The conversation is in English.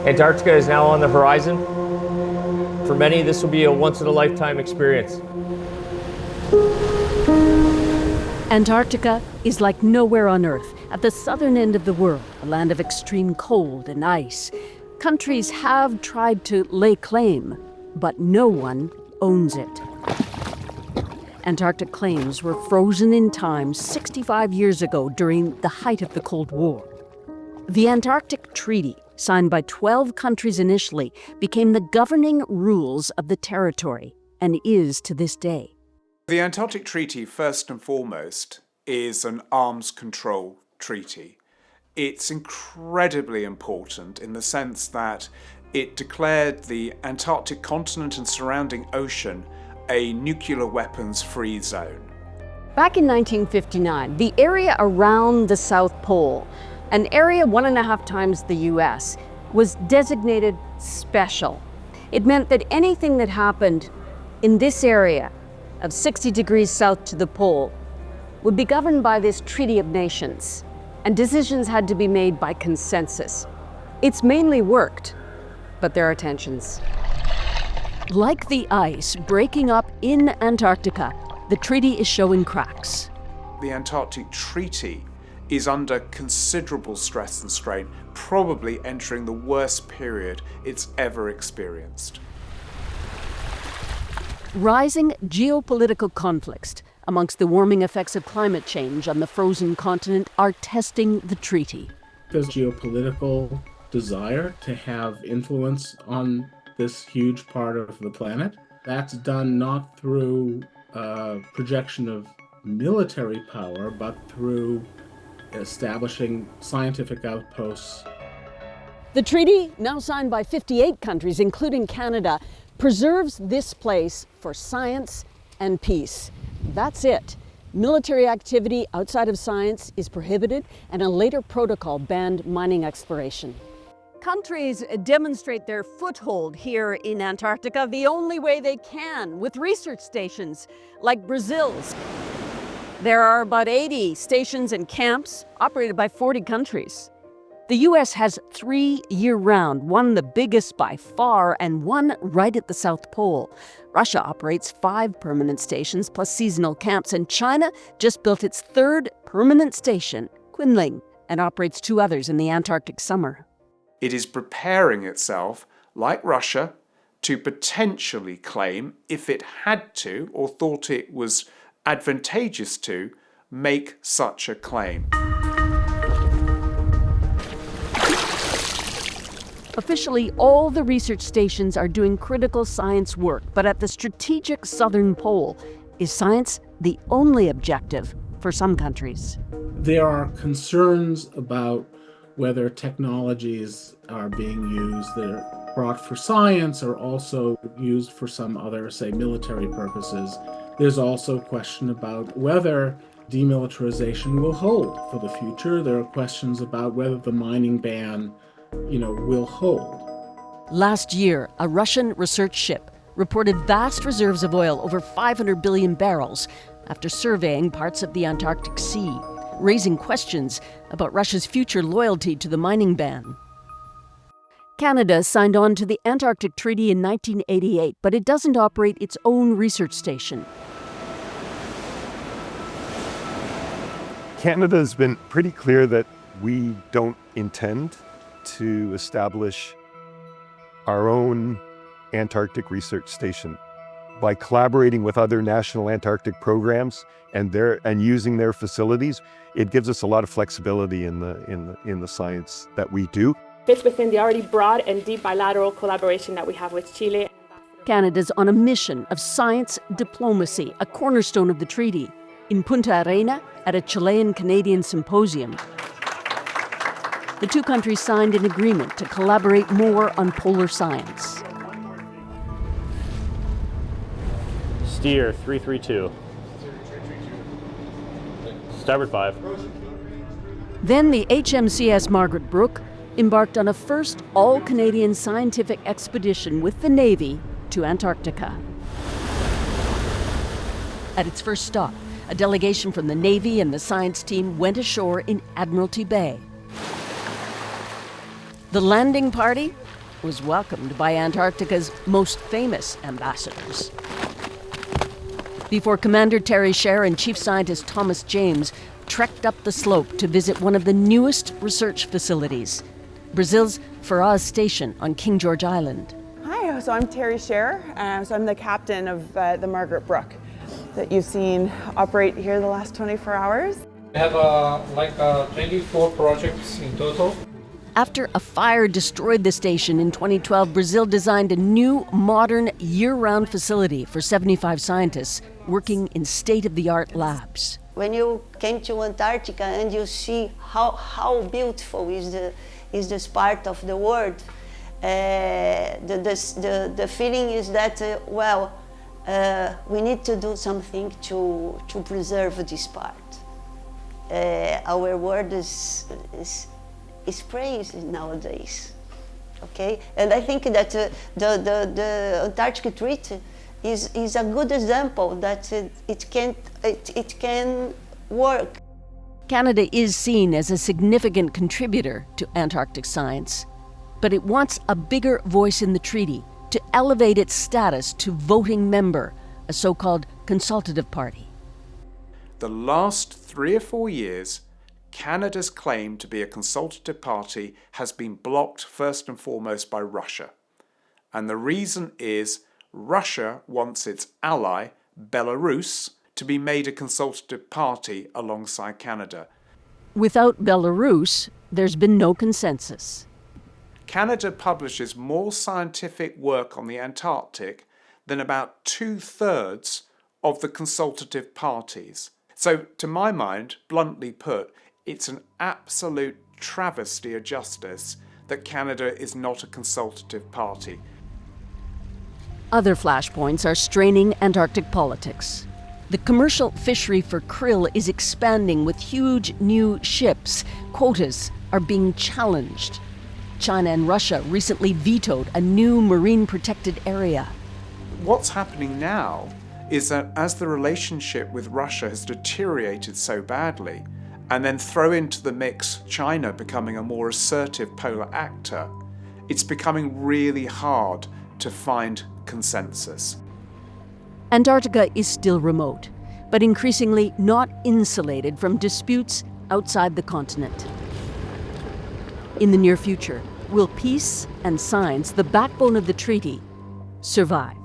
Antarctica is now on the horizon. For many, this will be a once-in-a-lifetime experience. Antarctica is like nowhere on Earth, at the southern end of the world, a land of extreme cold and ice. Countries have tried to lay claim, but no one owns it. Antarctic claims were frozen in time 65 years ago during the height of the Cold War. The Antarctic Treaty, signed by 12 countries initially, became the governing rules of the territory and is to this day. The Antarctic Treaty, first and foremost, is an arms control treaty. It's incredibly important in the sense that it declared the Antarctic continent and surrounding ocean a nuclear weapons-free zone. Back in 1959, the area around the South Pole, an area 1.5 times the US, was designated special. It meant that anything that happened in this area of 60 degrees south to the pole would be governed by this Treaty of Nations, and decisions had to be made by consensus. It's mainly worked, but there are tensions. Like the ice breaking up in Antarctica, the treaty is showing cracks. The Antarctic Treaty is under considerable stress and strain, probably entering the worst period it's ever experienced. Rising geopolitical conflicts amongst the warming effects of climate change on the frozen continent are testing the treaty. There's geopolitical desire to have influence on this huge part of the planet. That's done not through projection of military power, but through establishing scientific outposts. The treaty, now signed by 58 countries, including Canada, preserves this place for science and peace. That's it. Military activity outside of science is prohibited, and a later protocol banned mining exploration. Countries demonstrate their foothold here in Antarctica the only way they can, with research stations like Brazil's. There are about 80 stations and camps operated by 40 countries. The US has 3 year-round, one the biggest by far, and one right at the South Pole. Russia operates 5 permanent stations plus seasonal camps, and China just built its 3rd permanent station, Kunming, and operates 2 others in the Antarctic summer. It is preparing itself, like Russia, to potentially claim, if it had to or thought it was advantageous to, make such a claim. Officially, all the research stations are doing critical science work, but at the strategic southern pole, is science the only objective for some countries? There are concerns about whether technologies are being used that are brought for science or also used for some other, say, military purposes. There's also a question about whether demilitarization will hold for the future. There are questions about whether the mining ban will hold. Last year, a Russian research ship reported vast reserves of oil, over 500 billion barrels, after surveying parts of the Antarctic Sea, raising questions about Russia's future loyalty to the mining ban. Canada signed on to the Antarctic Treaty in 1988, but it doesn't operate its own research station. Canada has been pretty clear that we don't intend to establish our own Antarctic research station. By collaborating with other national Antarctic programs and using their facilities, it gives us a lot of flexibility in the science that we do. Fits within the already broad and deep bilateral collaboration that we have with Chile. Canada's on a mission of science diplomacy, a cornerstone of the treaty. In Punta Arena, at a Chilean-Canadian symposium, the 2 countries signed an agreement to collaborate more on polar science. Steer 332. Starboard 5. Then the HMCS Margaret Brooke embarked on a first all-Canadian scientific expedition with the Navy to Antarctica. At its first stop, a delegation from the Navy and the science team went ashore in Admiralty Bay. The landing party was welcomed by Antarctica's most famous ambassadors. Before Commander Terry Scher and Chief Scientist Thomas James trekked up the slope to visit one of the newest research facilities, Brazil's Ferraz Station on King George Island. Hi, so I'm Terry Scher, so I'm the captain of the Margaret Brook that you've seen operate here the last 24 hours. We have 24 projects in total. After a fire destroyed the station in 2012, Brazil designed a new, modern, year-round facility for 75 scientists working in state-of-the-art labs. When you came to Antarctica and you see how beautiful is this part of the world, the feeling is that, we need to do something to preserve this part. Our world is praised nowadays, okay? And I think that the Antarctic Treaty is a good example that it can work. Canada is seen as a significant contributor to Antarctic science, but it wants a bigger voice in the treaty to elevate its status to voting member, a so-called consultative party. The last 3 or 4 years, Canada's claim to be a consultative party has been blocked first and foremost by Russia. And the reason is Russia wants its ally, Belarus, to be made a consultative party alongside Canada. Without Belarus, there's been no consensus. Canada publishes more scientific work on the Antarctic than about 2/3 of the consultative parties. So, to my mind, bluntly put, it's an absolute travesty of justice that Canada is not a consultative party. Other flashpoints are straining Antarctic politics. The commercial fishery for krill is expanding with huge new ships. Quotas are being challenged. China and Russia recently vetoed a new marine protected area. What's happening now is that as the relationship with Russia has deteriorated so badly, and then throw into the mix China becoming a more assertive polar actor, it's becoming really hard to find consensus. Antarctica is still remote, but increasingly not insulated from disputes outside the continent. In the near future, will peace and science, the backbone of the treaty, survive?